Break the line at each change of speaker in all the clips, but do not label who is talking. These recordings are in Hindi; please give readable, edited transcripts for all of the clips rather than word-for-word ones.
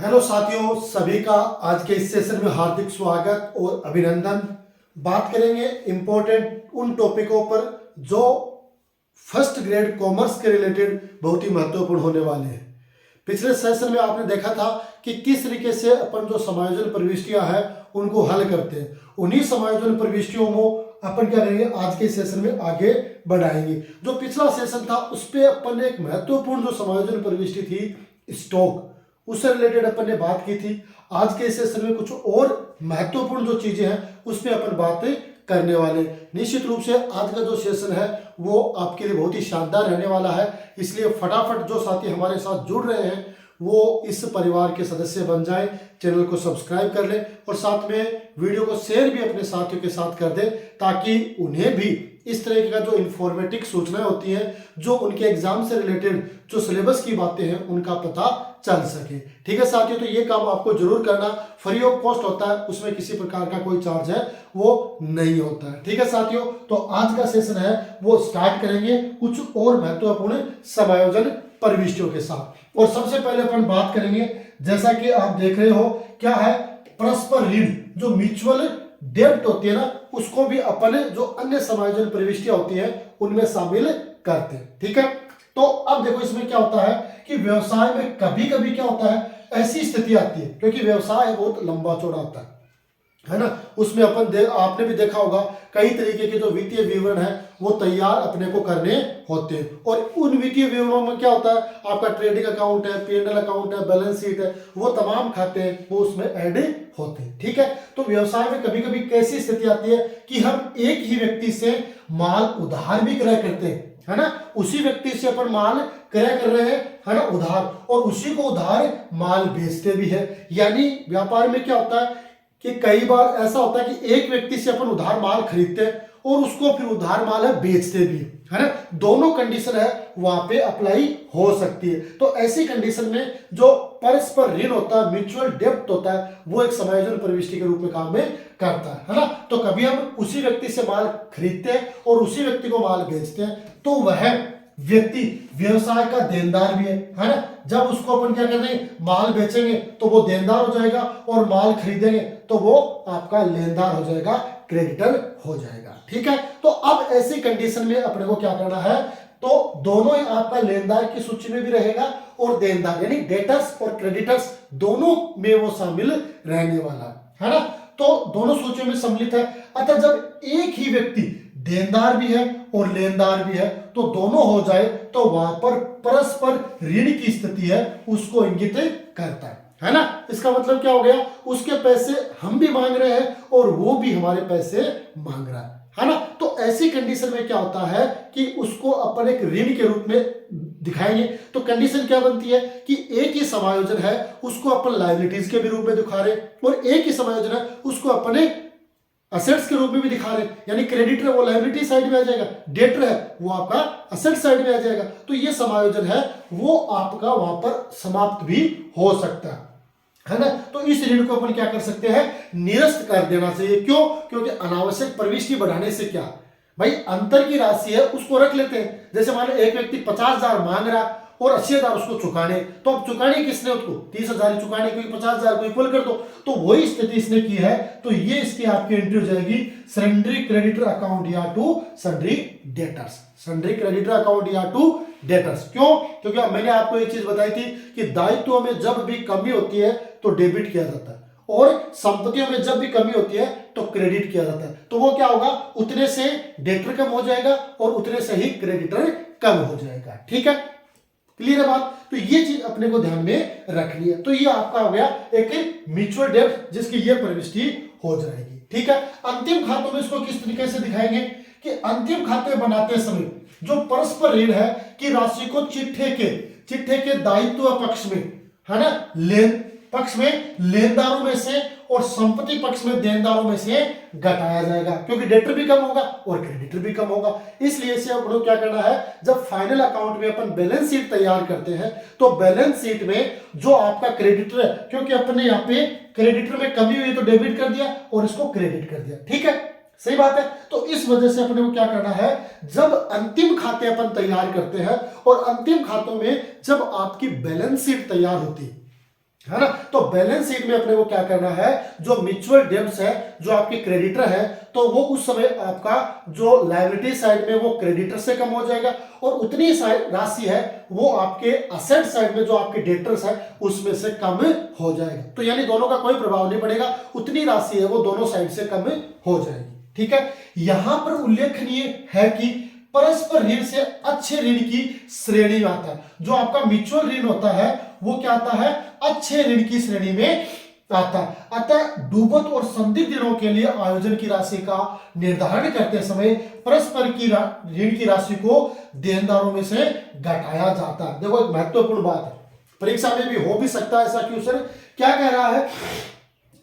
हेलो साथियों, सभी का आज के इस सेशन में हार्दिक स्वागत और अभिनंदन। बात करेंगे इंपॉर्टेंट उन टॉपिकों पर जो फर्स्ट ग्रेड कॉमर्स के रिलेटेड बहुत ही महत्वपूर्ण होने वाले हैं। पिछले सेशन में आपने देखा था कि किस तरीके से अपन जो समायोजन प्रविष्टियां हैं उनको हल करते हैं। उन्हीं समायोजन प्रविष्टियों में अपन क्या करेंगे, आज के सेशन में आगे बढ़ाएंगे। जो पिछला सेशन था उस पर अपन ने एक महत्वपूर्ण जो समायोजन प्रविष्टि थी स्टॉक, उससे रिलेटेड अपन ने बात की थी। आज के सेशन में कुछ और महत्वपूर्ण जो चीजें हैं उस पर अपन बातें करने वाले। निश्चित रूप से आज का जो सेशन है वो आपके लिए बहुत ही शानदार रहने वाला है, इसलिए फटाफट जो साथी हमारे साथ जुड़ रहे हैं वो इस परिवार के सदस्य बन जाएं, चैनल को सब्सक्राइब कर लें और साथ में वीडियो को शेयर भी अपने साथियों के साथ कर दें ताकि उन्हें भी इस तरह का जो इन्फॉर्मेटिव सूचनाएं होती हैं, जो उनके एग्जाम से रिलेटेड जो सिलेबस की बातें हैं उनका पता चल सके। ठीक है साथियों, तो ये काम आपको जरूर करना, फ्री ऑफ कॉस्ट होता है, उसमें किसी प्रकार का कोई चार्ज है वो नहीं होता है। ठीक है साथियों, तो आज का सेशन है वो स्टार्ट करेंगे कुछ और महत्वपूर्ण समायोजन प्रविष्टियों के साथ। और सबसे पहले अपन बात करेंगे, जैसा कि आप देख रहे हो क्या है, परस्पर ऋण जो म्यूचुअल डेब्ट होती है ना, उसको भी अपन जो अन्य समायोजन प्रविष्टियां होती हैं उनमें शामिल करते हैं। ठीक है, तो अब देखो इसमें क्या होता है कि व्यवसाय में कभी कभी क्या होता है, ऐसी स्थिति आती है क्योंकि व्यवसाय बहुत लंबा चौड़ा होता है ना, उसमें आपने भी देखा होगा कई तरीके के जो वित्तीय विवरण है वो तैयार अपने को करने होते हैं। और उन वित्तीय विवरणों में क्या होता है, आपका ट्रेडिंग अकाउंट है, P&L अकाउंट है, बैलेंस शीट है, वो तमाम खाते हैं वो उसमें ऐड होते हैं। ठीक है, तो व्यवसाय में कभी कभी कैसी स्थिति आती है कि हम एक ही व्यक्ति से माल उधार भी क्रय करते हैं, है ना, उसी व्यक्ति से अपन माल क्रय कर रहे हैं, है ना, उधार, और उसी को उधार माल बेचते भी है। यानी व्यापार में क्या होता है कि कई बार ऐसा होता है कि एक व्यक्ति से अपन उधार माल खरीदते हैं और उसको फिर उधार माल है बेचते भी, है ना, दोनों कंडीशन है वहां पे अप्लाई हो सकती है। तो ऐसी कंडीशन में जो परस्पर ऋण होता है, म्यूचुअल डेब्ट होता है, वो एक समायोजन प्रविष्टि के रूप में काम में करता है ना। तो कभी हम उसी व्यक्ति से माल खरीदते हैं और उसी व्यक्ति को माल बेचते हैं, तो वह व्यक्ति व्यवसाय का देनदार भी है ना। जब उसको अपन क्या करते हैं, माल बेचेंगे तो वो देनदार हो जाएगा और माल खरीदेंगे तो वो आपका लेनदार हो जाएगा, क्रेडिटर हो जाएगा। ठीक है, तो अब ऐसी कंडीशन में अपने को क्या करना है, तो दोनों ही आपका लेनदार की सूची में भी रहेगा और देनदार यानी डेटर्स और क्रेडिटर्स दोनों में वो शामिल रहने वाला है ना। तो दोनों सूचियों में सम्मिलित है। अतः जब एक ही व्यक्ति देनदार भी है और लेनदार भी है तो दोनों हो जाए तो वहां पर परस्पर ऋण की स्थिति है उसको इंगित करता है ना। इसका मतलब क्या हो गया, उसके पैसे हम भी मांग रहे हैं और वो भी हमारे पैसे मांग रहा है ना। तो ऐसी कंडीशन में क्या होता है कि उसको अपन एक ऋण के रूप में दिखाएंगे। तो कंडीशन क्या बनती है कि एक ही समायोजन है उसको अपन लायबिलिटीज के भी रूप में दिखा रहे और एक ही समायोजन है उसको अपने असेट्स के रूप में भी दिखा रहे, यानी क्रेडिटर है वो लायबिलिटी साइड में आ जाएगा, डेटर है वो आपका असेट साइड में आ जाएगा। तो ये समायोजन है वो आपका वहां पर समाप्त भी हो सकता है ना। तो इस ऋण को अपन क्या कर सकते हैं, निरस्त कर देना चाहिए। क्यों? क्योंकि अनावश्यक प्रविष्टि बढ़ाने से क्या भाई, अंतर की राशि है उसको रख लेते हैं। जैसे मान लो एक व्यक्ति 50,000 मांग रहा और 80,000 उसको चुकाने, तो अब चुकाने किसने, उसको 30,000 चुकाने, क्योंकि 50,000 को इक्वल कर दो। तो वही स्थिति इसने की है, तो ये इसकी आपकी एंट्री हो जाएगी सन्ड्री क्रेडिटर अकाउंट या to sundry debtors, sundry creditor account या टू डेटर्स। क्यों? क्योंकि मैंने आपको एक चीज बताई थी कि दायित्वों में जब भी कमी होती है तो डेबिट किया जाता है और संपत्तियों में जब भी कमी होती है तो क्रेडिट किया जाता है। तो वो क्या होगा, उतने से डेटर कम हो जाएगा और उतने से ही क्रेडिटर कम हो जाएगा। ठीक है, क्लियर है बात। तो ये चीज अपने को ध्यान में रखनी है। तो ये आपका हो गया एक म्यूचुअल डेब्ट जिसकी ये प्रविष्टि हो जाएगी। ठीक है, अंतिम खातों में इसको किस तरीके से दिखाएंगे कि अंतिम खाते बनाते समय जो परस्पर ऋण है कि राशि को चिट्ठे के दायित्व पक्ष में, है ना, लेन पक्ष में लेनदारों में से और संपत्ति पक्ष में देनदारों में से घटाया जाएगा, क्योंकि डेटर भी कम होगा और क्रेडिटर भी कम होगा। इसलिए इसे अपन क्या करना है, जब फाइनल अकाउंट में अपन बैलेंस शीट तैयार करते हैं तो बैलेंस शीट में जो आपका क्रेडिटर है, क्योंकि अपने यहाँ पे क्रेडिटर में कमी हुई तो डेबिट कर दिया और इसको क्रेडिट कर दिया। ठीक है, सही बात है। तो इस वजह से अपने को क्या करना है, जब अंतिम खाते अपन तैयार करते हैं और अंतिम खातों में जब आपकी बैलेंस शीट तैयार होती है है ना। तो बैलेंस शीट में अपने को क्या करना है, जो म्यूचुअल डेब्ट्स है, जो आपके क्रेडिटर है, तो वो उस समय आपका जो लायबिलिटी साइड में वो क्रेडिटर से कम हो जाएगा, और उतनी राशि है वो आपके असेट साइड में जो आपके डेटर्स है उसमें से कम हो जाएगा। तो यानी दोनों का कोई प्रभाव नहीं पड़ेगा, उतनी राशि है वो दोनों साइड से कम हो जाएगी। ठीक है, यहां पर उल्लेखनीय है कि परस्पर ऋण से अच्छे ऋण की श्रेणी में आता है। जो आपका म्यूचुअल ऋण होता है वो क्या आता है, अच्छे ऋण की श्रेणी में आता है। अतः डूबत और संदिग्ध ऋणों के लिए आयोजन की राशि का निर्धारण करते समय परस्पर की ऋण की राशि को देनदारों में से घटाया जाता है। देखो एक महत्वपूर्ण बात है, परीक्षा में भी हो भी सकता है ऐसा क्वेश्चन। क्या कह रहा है,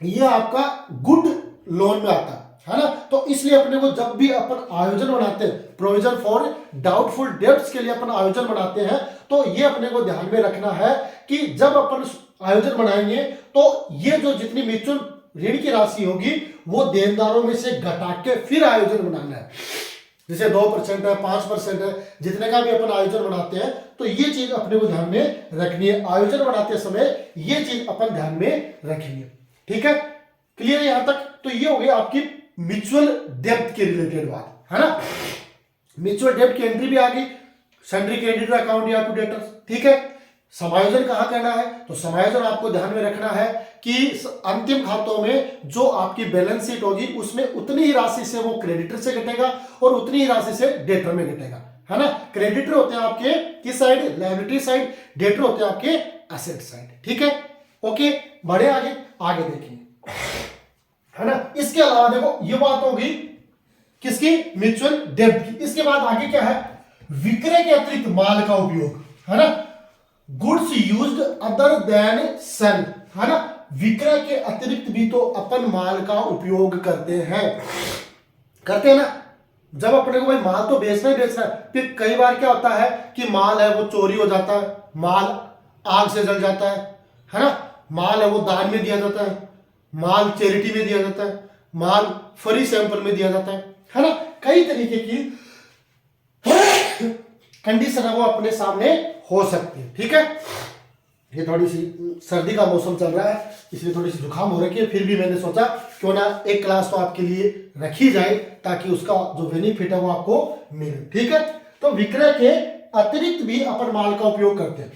ये आपका गुड लोन में आता है ना। तो इसलिए अपने को जब भी अपन आयोजन बनाते हैं, प्रोविजन फॉर डाउटफुल डेब्ट्स के लिए अपन आयोजन बनाते हैं, तो ये अपने को ध्यान में रखना है कि जब अपन आयोजन बनाएंगे तो ये जो जितनी म्यूचुअल ऋण की राशि होगी वो देनदारों में से घटा के फिर आयोजन बनाना है। जैसे 2% है, 5% है, जितने का भी अपन आयोजन बनाते हैं, तो ये चीज अपने को ध्यान में रखनी है। आयोजन बनाते समय ये चीज अपन ध्यान में रखेंगे। ठीक है, क्लियर है यहां तक। तो ये हो गई आपकी म्यूचुअल डेब्ट के रिलेटेड बात, है ना। म्यूचुअल डेब्ट की एंट्री भी आ गई, सन्ड्री क्रेडिटर अकाउंट या टू डेटर्स। ठीक है, समायोजन कहां करना है, तो समायोजन आपको ध्यान में रखना है कि अंतिम खातों में जो आपकी बैलेंस शीट होगी उसमें उतनी ही राशि से वो क्रेडिटर से घटेगा और उतनी ही राशि से डेटर में घटेगा, है ना। क्रेडिटर होते हैं आपके किस साइड, लायबिलिटी साइड, डेटर होते हैं आपके एसेट साइड। ठीक है, ओके, बढ़े आगे, आगे देखेंगे, है ना। इसके अलावा देखो ये बात होगी किसकी, म्यूचुअल डेब्ट की। इसके बाद आगे क्या है, विक्रय के अतिरिक्त माल का उपयोग, है ना। Goods used other than sale, है ना। विक्रय के अतिरिक्त भी तो अपन माल का उपयोग करते हैं ना। जब अपने को भाई माल तो बेचना ही बेचना है, फिर कई बार क्या होता है कि माल है वो चोरी हो जाता है, माल आग से जल जाता है ना। माल है वो दान में दिया जाता है, माल चैरिटी में दिया जाता है, माल फ्री सैंपल में दिया जाता है ना। कई तरीके की कंडीशन है वो अपने सामने हो सकती है। ठीक है, ये थोड़ी सी सर्दी का मौसम चल रहा है इसलिए थोड़ी सी जुकाम हो रखी है, फिर भी मैंने सोचा क्यों ना एक क्लास तो आपके लिए रखी जाए ताकि उसका जो बेनिफिट है वो आपको मिले। ठीक है, तो विक्रय के अतिरिक्त भी अपन माल का उपयोग करते हैं।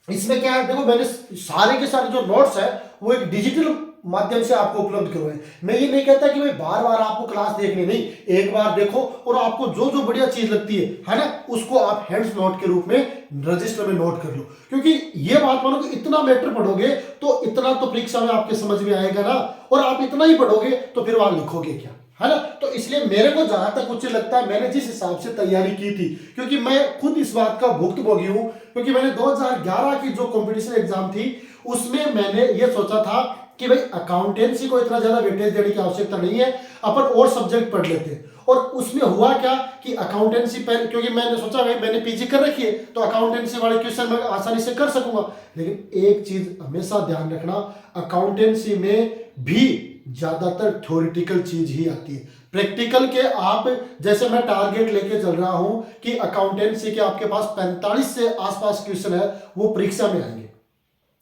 इसमें क्या है, देखो मैंने सारे के सारे जो नोट्स है वो एक डिजिटल माध्यम से आपको उपलब्ध करवाए। मैं ये नहीं कहता कि भाई बार बार आपको क्लास देखनी, नहीं, एक बार देखो और आपको जो जो बढ़िया चीज लगती है ना, उसको आप हैंड्स नोट के रूप में रजिस्टर में नोट कर लो। क्योंकि ये बात मानो कि इतना मैटर पढ़ोगे तो इतना तो परीक्षा में आपके समझ में आएगा ना, और आप इतना ही पढ़ोगे तो फिर वहां लिखोगे क्या, है ना। तो इसलिए मेरे को जहां तक कुछ लगता है मैंने जिस हिसाब से तैयारी की थी, क्योंकि मैं खुद इस बात का भुक्तभोगी हूं, क्योंकि मैंने 2011 की जो कंपटीशन एग्जाम थी उसमें मैंने ये सोचा था कि भाई अकाउंटेंसी को इतना ज्यादा वेटेज देने की आवश्यकता नहीं है, अपन और सब्जेक्ट पढ़ लेते हैं। और उसमें हुआ क्या कि अकाउंटेंसी पर, क्योंकि मैंने सोचा भाई मैंने पीजी कर रखी है तो अकाउंटेंसी वाले क्वेश्चन मैं आसानी से कर सकूंगा। लेकिन एक चीज हमेशा ध्यान रखना, अकाउंटेंसी में भी ज्यादातर थ्योरेटिकल चीज ही आती है। प्रैक्टिकल के आप, जैसे मैं टारगेट लेके चल रहा हूं कि अकाउंटेंसी के आपके पास 45 से आसपास क्वेश्चन है वो परीक्षा में आएंगे,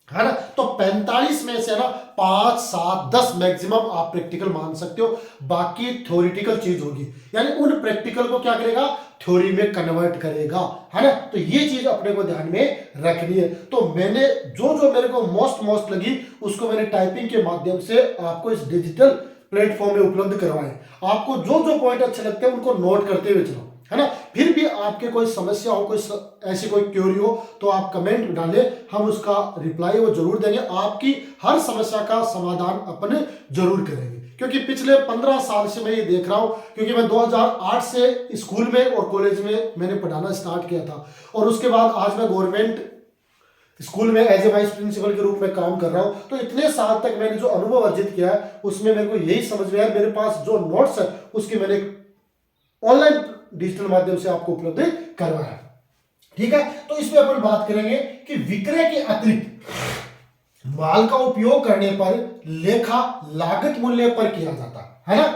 है ना। तो 45 में से ना 5, 7, 10 मैक्सिमम आप प्रैक्टिकल मान सकते हो, बाकी थ्योरेटिकल चीज होगी। यानी उन प्रैक्टिकल को क्या करेगा, थ्योरी में कन्वर्ट करेगा, है ना। तो ये चीज अपने को ध्यान में रखनी है। तो मैंने जो जो मेरे को मोस्ट लगी उसको मैंने टाइपिंग के माध्यम से आपको इस डिजिटल प्लेटफॉर्म में उपलब्ध करवाए। आपको जो जो पॉइंट अच्छे लगते हैं उनको नोट करते हुए चलो, है ना। फिर भी आपके कोई समस्या हो, कोई ऐसी कोई क्वेरी हो तो आप कमेंट डालें, हम उसका रिप्लाई वो जरूर देंगे। आपकी हर समस्या का समाधान अपन जरूर करेंगे। क्योंकि पिछले 15 साल से मैं ये देख रहा हूं, क्योंकि मैं 2008 से स्कूल में और कॉलेज में मैंने पढ़ाना स्टार्ट किया था, और उसके बाद आज मैं गवर्नमेंट स्कूल में एज ए वाइस प्रिंसिपल के रूप में काम कर रहा हूं। तो इतने साल तक मैंने जो अनुभव अर्जित किया है उसमें मेरे को यही समझ में आया, मेरे पास जो नोट्स है उसकी मैंने ऑनलाइन डिजिटल माध्यम से आपको उपलब्ध करवाया। ठीक है, तो इसमें अपन बात करेंगे कि विक्रय के अतिरिक्त माल का उपयोग करने पर लेखा लागत मूल्य पर किया जाता है ना।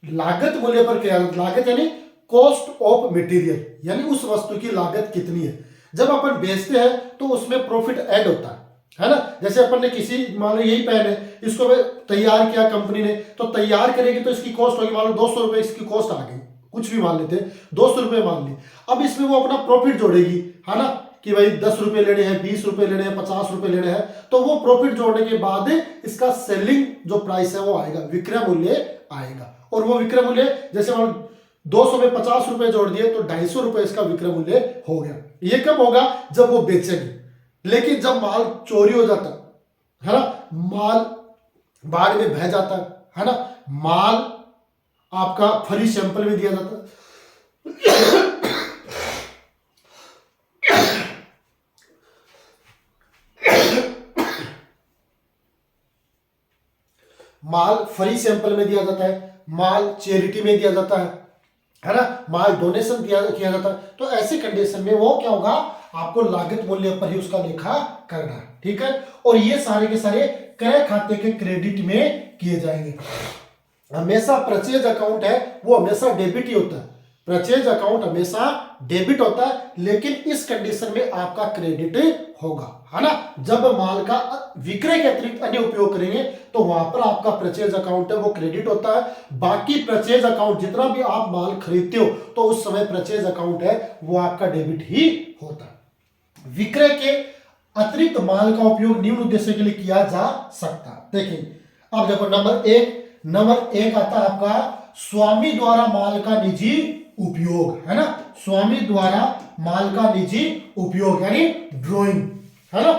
लागत मूल्य पर किया जाता, लागत यानी कॉस्ट ऑफ मटेरियल, यानी उस वस्तु की लागत कितनी है। जब अपन बेचते हैं तो उसमें प्रॉफिट ऐड होता है, है ना। जैसे अपन ने किसी, मान लो यही पेन है, इसको तैयार किया कंपनी ने, तो तैयार करेगी तो इसकी कॉस्ट होगी, मान लो 200 रुपए इसकी कॉस्ट आ गई, कुछ भी मान लेते हैं, 200 रुपए मान ली। अब इसमें वो अपना प्रॉफिट जोड़ेगी, है ना, कि भाई 10 रुपए लेने हैं, 20 रुपए लेने हैं, 50 रुपए लेने हैं, तो वो प्रॉफिट जोड़ने के बाद इसका सेलिंग जो प्राइस है वो आएगा, विक्रय मूल्य आएगा। और वो विक्रय मूल्य जैसे मान 200 में 50 रुपए जोड़ दिए तो 250 रुपए इसका विक्रय मूल्य हो गया। ये कब होगा? जब वो बेचेगी। लेकिन जब माल चोरी हो जाता है ना, माल बाढ़ में बह जाता है ना, माल आपका फ्री सैंपल में दिया जाता है, माल फ्री सैंपल में दिया जाता है, माल चैरिटी में दिया जाता है ना, माल डोनेशन किया जाता है, तो ऐसी कंडीशन में वो क्या होगा, आपको लागत मूल्य पर ही उसका लेखा करना है, ठीक है। और ये सारे के सारे क्रय खाते के क्रेडिट में किए जाएंगे। हमेशा परचेज अकाउंट है वो हमेशा डेबिट ही होता है, परचेज अकाउंट हमेशा डेबिट होता है, लेकिन इस कंडीशन में आपका क्रेडिट होगा, है ना। जब माल का विक्रय के अतिरिक्त अन्य उपयोग करेंगे तो वहां पर आपका परचेज अकाउंट है वो क्रेडिट होता है। बाकी परचेज अकाउंट जितना भी आप माल खरीदते हो तो उस समय परचेज अकाउंट है वो आपका डेबिट ही होता है। विक्रय के अतिरिक्त माल का उपयोग निम्न उद्देश्य के लिए किया जा सकता है। देखिए अब देखो नंबर एक आता है आपका स्वामी द्वारा माल का निजी उपयोग, है ना, स्वामी द्वारा माल का निजी उपयोग यानी ड्राइंग, है ना।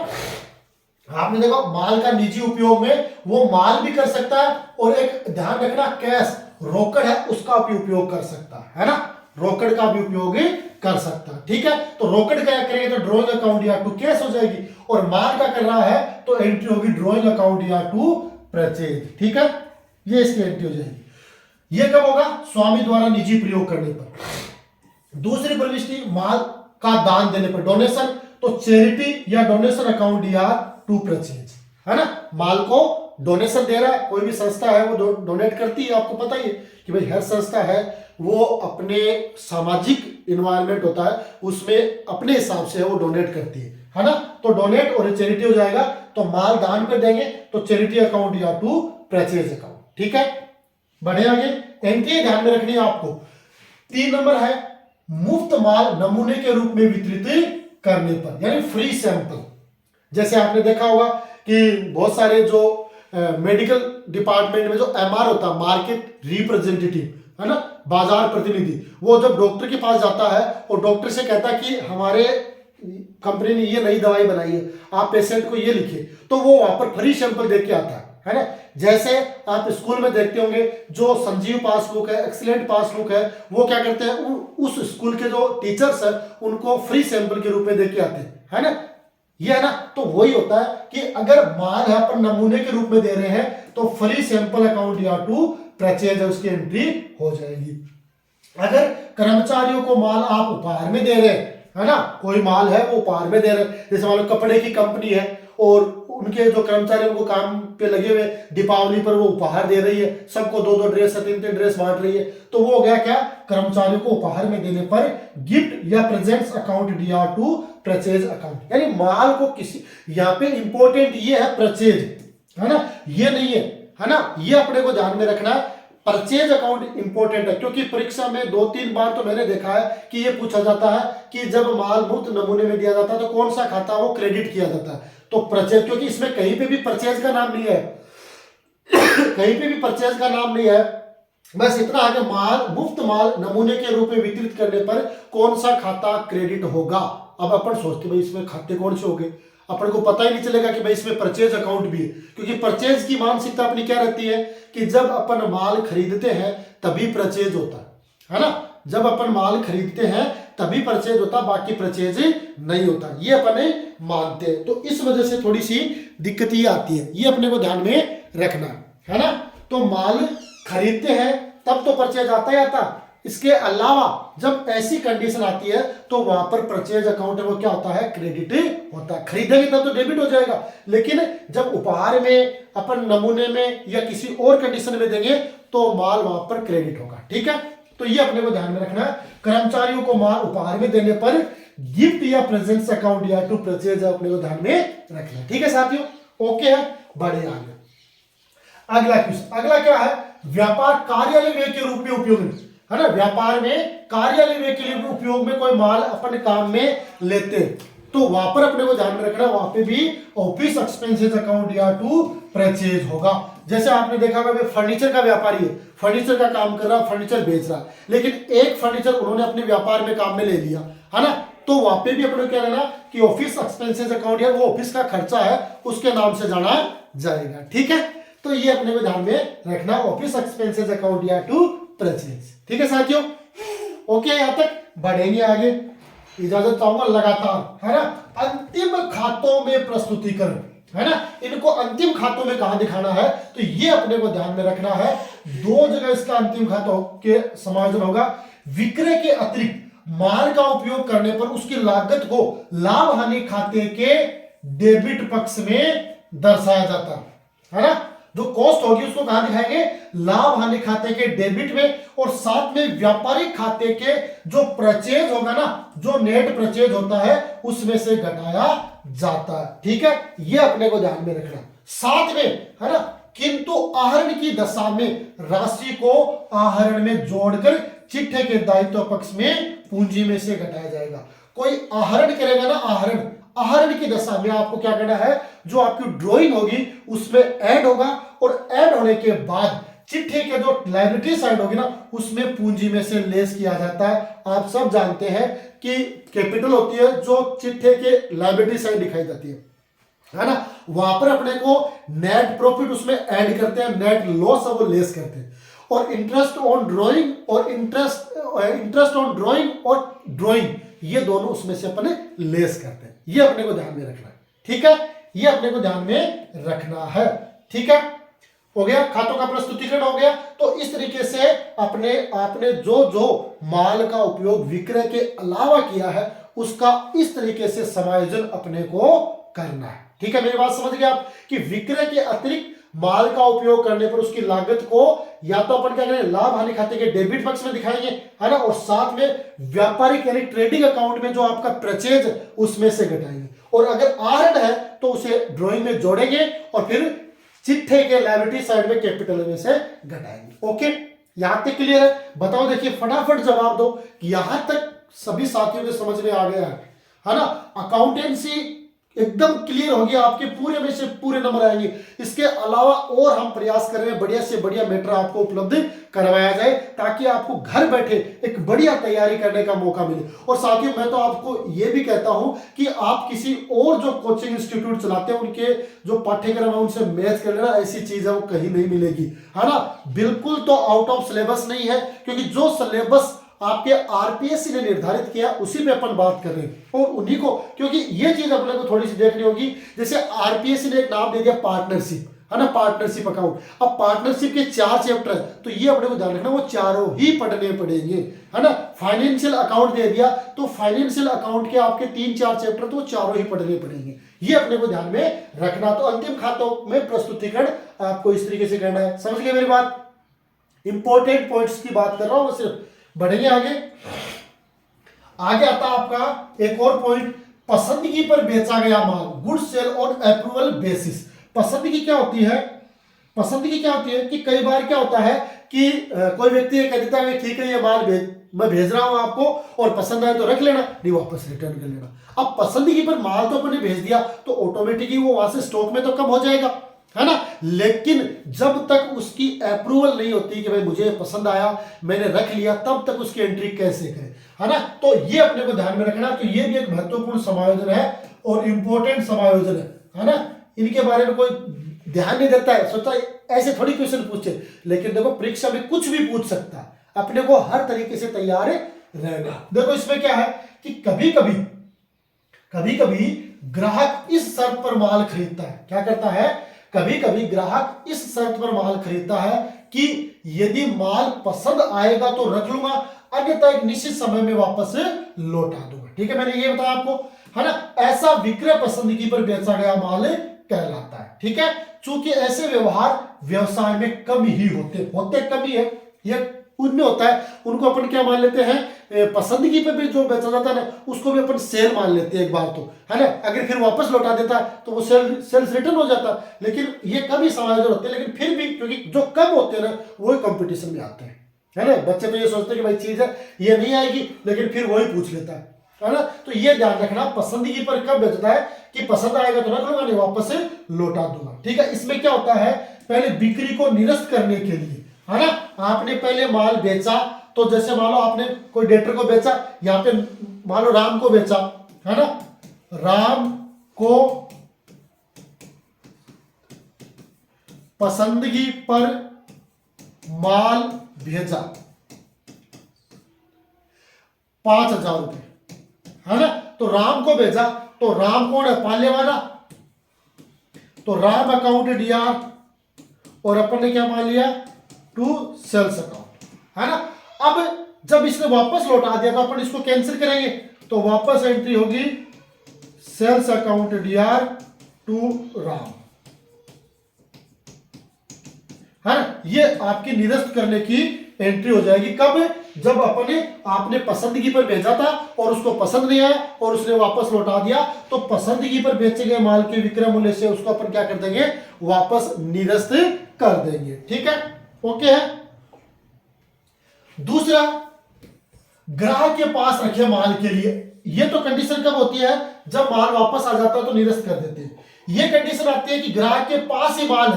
आपने देखा माल का निजी उपयोग में वो माल भी कर सकता है और एक ध्यान रखना कैश रोकड़ है उसका भी उपयोग कर सकता है ना, रोकड़ का भी उपयोग कर सकता है, ठीक है। तो रोकड़ का करेंगे तो ड्रॉइंग अकाउंट या टू कैश हो जाएगी, और माल का कर रहा है तो एंट्री होगी ड्रॉइंग अकाउंट या टू परचेज, ठीक है, ये इसकी एंट्री हो जाएगी। ये कब होगा? स्वामी द्वारा निजी प्रयोग करने पर। दूसरी प्रविष्टि माल का दान देने पर, डोनेशन, तो चैरिटी या डोनेशन अकाउंट या टू परचेज, है ना। माल को डोनेशन दे रहा है, कोई भी संस्था है वो डोनेट करती है, आपको पता ही है कि भाई हर संस्था है वो अपने सामाजिक इन्वायरमेंट होता है उसमें अपने हिसाब से है वो डोनेट करती है ना। तो डोनेट और चैरिटी हो जाएगा, तो माल दान कर देंगे तो चैरिटी अकाउंट या टू परचेज अकाउंट, ठीक है। बढ़े आगे, एंट्री ध्यान में रखनी है आपको। 3 नंबर है मुफ्त माल नमूने के रूप में वितरित करने पर, यानी फ्री सैंपल। जैसे आपने देखा होगा कि बहुत सारे जो मेडिकल डिपार्टमेंट में जो एमआर होता है, मार्केट रिप्रेजेंटेटिव, है ना, बाजार प्रतिनिधि, वो जब डॉक्टर के पास जाता है और डॉक्टर से कहता है कि हमारे कंपनी ने ये नई दवाई बनाई है, आप पेशेंट को ये लिखिए, तो वो वहां पर फ्री सैंपल देके आता है ना। जैसे आप स्कूल में देखते होंगे जो संजीव पासबुक है, एक्सीलेंट पासबुक है, वो क्या करते हैं उस स्कूल के जो टीचर्स है उनको फ्री सैंपल के रूप में देके आते हैं, है ना। ये है ना, तो वही होता है कि अगर माल यहाँ पर नमूने के रूप में दे रहे हैं तो फ्री सैंपल अकाउंट या टू परचेज है उसकी एंट्री हो जाएगी। अगर कर्मचारियों को माल आप उपहार में दे रहे हैं, है ना, कोई माल है वो उपहार में दे रहे हैं, जैसे मान लो कपड़े की कंपनी है और उनके जो कर्मचारी उनको काम पे लगे हुए दीपावली पर वो उपहार दे रही है, सबको 2-2 ड्रेस 3-3 ड्रेस बांट रही है, तो वो हो गया क्या? कर्मचारियों को उपहार में देने पर गिफ्ट या प्रेजेंट्स अकाउंट या टू परचेज अकाउंट, यानी माल को किसी, यहाँ पे इंपॉर्टेंट ये है परचेज, है ना, ये नहीं है ना, ये अपने को ध्यान में रखना है। परचेज अकाउंट इंपॉर्टेंट है क्योंकि परीक्षा में 2-3 बार तो मैंने देखा है कि ये पूछा जाता है कि जब माल मुफ्त नमूने में दिया जाता है तो कौन सा खाता वो क्रेडिट किया जाता है, तो परचेज, क्योंकि इसमें कहीं पे भी परचेज का नाम नहीं है कहीं पे भी परचेज का नाम नहीं है, बस इतना आगे माल मुफ्त माल नमूने के रूप में वितरित करने पर कौन सा खाता क्रेडिट होगा। अब अपन सोचते भाई इसमें खाते कौन से होंगे, अपन को पता ही नहीं चलेगा कि भाई इसमें परचेज अकाउंट भी है, क्योंकि परचेज की मानसिकता अपनी क्या रहती है कि जब अपन माल खरीदते हैं तभी परचेज होता है ना, जब अपन माल खरीदते हैं तभी परचेज होता, बाकी परचेज नहीं होता, ये अपने मानते हैं। तो इस वजह से थोड़ी सी दिक्कत ये आती है, ये अपने को ध्यान में रखना है ना। तो माल खरीदते हैं तब तो परचेज आता ही आता, इसके अलावा जब ऐसी कंडीशन आती है तो वहां पर परचेज अकाउंट है वो क्या होता है? क्रेडिट होता है। खरीदेंगे तब तो डेबिट हो जाएगा, लेकिन जब उपहार में, अपन नमूने में या किसी और कंडीशन में देंगे तो माल वहां पर क्रेडिट होगा, ठीक है। तो ये अपने को ध्यान में रखना है। कर्मचारियों को माल उपहार में देने पर गिफ्ट या प्रेजेंस अकाउंट या टू परचेज अपने को ध्यान में रखना है। ठीक है साथियों, ओके है, बढ़े आगे। अगला क्वेश्चन, अगला क्या है, व्यापार कार्यालय व्यय के रूप में उपयोग में, है ना, व्यापार में कार्यालय व्यय के लिए उपयोग में कोई माल अपने काम में लेते हैं, तो वहां पर अपने को ध्यान में रखना, वहां पे भी ऑफिस एक्सपेंसेस अकाउंट या टू परचेज होगा। जैसे आपने देखा होगा फर्नीचर का व्यापारी है, फर्नीचर का काम कर रहा, फर्नीचर बेच रहा, लेकिन एक फर्नीचर उन्होंने अपने व्यापार में काम में ले लिया, है ना, तो वहां पे भी अपने को क्या रहना कि ऑफिस एक्सपेंसेस अकाउंट या वो ऑफिस का खर्चा है उसके नाम से जाना जाएगा। ठीक है, तो ये अपने को ध्यान में रखना, ऑफिस एक्सपेंसेस अकाउंट या टू परचेज। ठीक है साथियों, ओके, यहां तक बढ़ेंगे आगे, इजाजत चाहूंगा लगातार, है ना। अंतिम खातों में प्रस्तुतिकरण, है ना, इनको अंतिम खातों में कहां दिखाना है, तो ये अपने को ध्यान में रखना है। दो जगह इसका अंतिम खातों के समायोजन होगा। विक्रय के अतिरिक्त माल का उपयोग करने पर उसकी लागत को लाभ हानि खाते के डेबिट पक्ष में दर्शाया जाता है ना। जो कॉस्ट होगी उसको कहां दिखाएंगे, लाभ हानि खाते के डेबिट में, और साथ में व्यापारिक खाते के जो परचेज होगा ना, जो नेट परचेज होता है उसमें से घटाया जाता है। ठीक है, ये अपने को ध्यान में रखना। साथ में, है ना, किंतु आहरण की दशा में राशि को आहरण में जोड़कर चिट्ठे के दायित्व पक्ष में पूंजी में से घटाया जाएगा। कोई आहरण करेगा ना, आहरण की दशा में आपको क्या करना है, जो आपकी ड्राइंग होगी उसमें ऐड होगा, और ऐड होने के बाद चिट्ठे के जो लायबिलिटी साइड होगी ना उसमें पूंजी में से लेस किया जाता है। आप सब जानते हैं कि कैपिटल होती है जो चिट्ठे के लायबिलिटी साइड दिखाई जाती है ना, वहां पर अपने को नेट प्रॉफिट उसमें ऐड करते हैं, नेट लॉस है वो लेस करते हैं, और इंटरेस्ट ऑन ड्राइंग और इंटरेस्ट ऑन ड्राइंग और ड्राइंग ये दोनों उसमें से अपने लेस करते हैं। ये अपने को ध्यान में रखना है। ठीक है, ये अपने को ध्यान में रखना है। ठीक है, हो गया, खातों का प्रस्तुतिकरण हो गया। तो इस तरीके से आपने जो माल का उपयोग विक्रय के अलावा किया है उसका इस तरीके से समायोजन अपने को करना है। ठीक है, मेरी बात समझ गए आप, कि विक्रय के अतिरिक्त माल का उपयोग करने पर उसकी लागत को या तो अपन क्या करें, लाभ हानि खाते के डेबिट पक्ष में दिखाएंगे, है ना, और साथ में व्यापारिक यानी ट्रेडिंग अकाउंट में जो आपका परचेज उसमें से घटाएंगे, और अगर आहरण है तो उसे ड्राइंग में जोड़ेंगे और फिर चिट्ठे के लायबिलिटी साइड में कैपिटल में से घटाएंगे। ओके, यहां तक क्लियर है? बताओ, देखिए फटाफट जवाब दो कि यहां तक सभी साथियों के समझ में आ गया है ना। अकाउंटेंसी एकदम क्लियर हो गया, आपके पूरे में से पूरे नंबर आएंगे। इसके अलावा और हम प्रयास कर रहे हैं बढ़िया से बढ़िया मैटर आपको उपलब्ध करवाया जाए, ताकि आपको घर बैठे एक बढ़िया तैयारी करने का मौका मिले। और साथियों, मैं तो आपको यह भी कहता हूं कि आप किसी और जो कोचिंग इंस्टीट्यूट चलाते हैं उनके जो पाठ्यक्रम है उनसे मैच कर लेना, ऐसी चीज है वो कहीं नहीं मिलेगी, है ना। बिल्कुल तो आउट ऑफ सिलेबस नहीं है, क्योंकि जो सिलेबस आपके आरपीएससी ने निर्धारित किया उसी पे अपन बात कर रहे हैं, और उन्हीं को, क्योंकि ये चीज अपने को थोड़ी सी देखनी होगी। जैसे आरपीएससी ने एक नाम दे दिया पार्टनरशिप, है ना, पार्टनरशिप अकाउंट। अब पार्टनरशिप के 4 चैप्टर है, तो ये अपने को ध्यान रखना वो चारों ही पढ़ने पड़ेंगे, है ना। फाइनेंशियल अकाउंट दे दिया तो फाइनेंशियल अकाउंट के आपके 3-4 चैप्टर तो चारों ही पढ़ने पड़ेंगे, ये अपने को ध्यान में रखना। तो अंतिम खातों में प्रस्तुतिकरण आपको इस तरीके से करना है। समझ गए मेरी बात? इंपॉर्टेंट पॉइंट्स की बात कर रहा हूं, सिर्फ बढ़ेंगे आगे। आगे आता आपका एक और पॉइंट, पसंदगी पर बेचा गया माल, good sale on approval basis. पसंदगी क्या होती है? पसंदगी क्या होती है कि कई बार क्या होता है कि कोई व्यक्ति कह देता है ठीक है ये माल मैं भेज रहा हूं आपको, और पसंद आए तो रख लेना, नहीं वापस रिटर्न कर लेना। अब पसंदगी पर माल तो अपने भेज दिया तो ऑटोमेटिकली वो वहां से स्टॉक में तो कम हो जाएगा, है ना। लेकिन जब तक उसकी अप्रूवल नहीं होती कि भाई मुझे पसंद आया मैंने रख लिया, तब तक उसकी एंट्री कैसे करें, है ना। तो ये अपने को ध्यान में रखना। तो ये भी एक महत्वपूर्ण समायोजन है और इंपॉर्टेंट समायोजन है ना। इनके बारे में कोई ध्यान नहीं देता है, सोचता है ऐसे थोड़ी क्वेश्चन पूछे, लेकिन देखो परीक्षा में कुछ भी पूछ सकता है, अपने को हर तरीके से तैयार रहेगा। देखो इसमें क्या है कि कभी कभी ग्राहक इस शर्त पर माल खरीदता है। क्या करता है? कभी कभी ग्राहक इस शर्त पर माल खरीदता है कि यदि माल पसंद आएगा तो रख लूंगा, अन्यथा एक निश्चित समय में वापस लौटा दूंगा। ठीक है, मैंने ये बताया आपको, है ना। ऐसा विक्रय पसंदगी पर बेचा गया माल कहलाता है। ठीक है, चूंकि ऐसे व्यवहार व्यवसाय में कम ही होते कम ही है, ये उनमें होता है, उनको अपन क्या मान लेते हैं, पसंदगी पे भी जो बेचा जाता है ना उसको भी अपन सेल मान लेते हैं एक बार तो, है ना। अगर फिर वापस लौटा देता है तो वो सेल्स रिटर्न हो जाता है, लेकिन ये कम ही समायोजन होते हैं, लेकिन फिर भी क्योंकि जो कम होते हैं ना वही कंपटीशन में आते हैं, है ना। बच्चे तो ये सोचते हैं कि भाई चीज है ये नहीं आएगी, लेकिन फिर वही पूछ लेता है ना। तो ये ध्यान रखना, पसंदगी पर कब बेचता है कि पसंद आएगा तो रख लूंगा, नहीं वापस से लौटा दूंगा, ठीक है। इसमें क्या होता है, पहले बिक्री को निरस्त करने के लिए, है ना, आपने पहले माल बेचा, तो जैसे मान लो आपने कोई डेटर को बेचा, यहाँ पे मान लो राम को बेचा, है ना, राम को पसंदगी पर माल भेजा 5,000 रुपए, है ना। तो राम को भेजा, तो राम कौन है, पालने वाला, तो राम अकाउंट डीआर और अपन ने क्या मान लिया, टू सेल्स अकाउंट, है ना। अब जब इसने वापस लौटा दिया तो अपन इसको कैंसिल करेंगे, तो वापस एंट्री होगी sales account DR to Ram, है ना। ये आपकी निरस्त करने की एंट्री हो जाएगी, कब, जब आपने पसंदगी पर भेजा था और उसको पसंद नहीं आया और उसने वापस लौटा दिया, तो पसंदगी पर बेचे गए माल के विक्रय मूल्य से उसको अपन क्या कर देंगे, वापस निरस्त कर देंगे, ठीक है, ओके है। दूसरा, ग्राहक के पास रखे माल के लिए, ये तो कंडीशन कब होती है, जब माल वापस आ जाता है तो निरस्त कर देते हैं। ये कंडीशन आती है कि ग्राहक के पास ही माल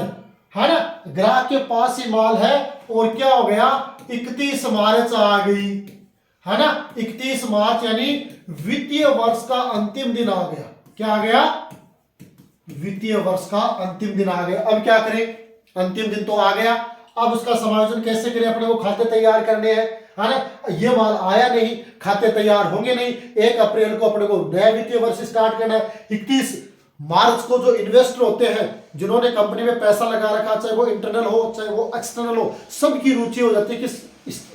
है ना, ग्राहक के पास ही माल है और क्या हो गया, 31 मार्च आ गई, है ना, 31 मार्च यानी वित्तीय वर्ष का अंतिम दिन आ गया, क्या आ गया, वित्तीय वर्ष का अंतिम दिन आ गया। अब क्या करें, अंतिम दिन तो आ गया, अब उसका समायोजन कैसे करें, अपने को खाते तैयार करने हैं, है ना। ये माल आया नहीं, खाते तैयार होंगे नहीं, 1 अप्रैल को अपने को नया वित्तीय वर्ष स्टार्ट करना है। 31 मार्च को जो इन्वेस्टर होते हैं, जिन्होंने कंपनी में पैसा लगा रखा, चाहे वो इंटरनल हो चाहे वो एक्सटर्नल हो, सबकी रुचि हो जाती है कि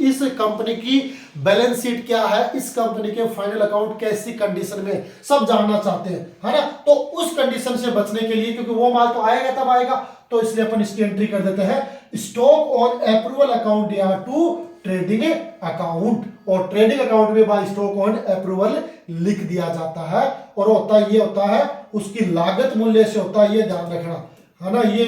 इस कंपनी की बैलेंस शीट क्या है, इस कंपनी के फाइनल अकाउंट कैसी कंडीशन में, सब जानना चाहते हैं, है ना। तो उस कंडीशन से बचने के लिए, क्योंकि वो माल तो आएगा तब आएगा, तो इसलिए अपन इसकी एंट्री कर देते हैं स्टॉक ऑन अप्रूवल अकाउंट या टू ट्रेडिंग अकाउंट, और ट्रेडिंग अकाउंट में बाय स्टॉक ऑन अप्रूवल लिख दिया जाता है, और होता है उसकी लागत मूल्य से होता है, ये ध्यान रखना, है ना, ये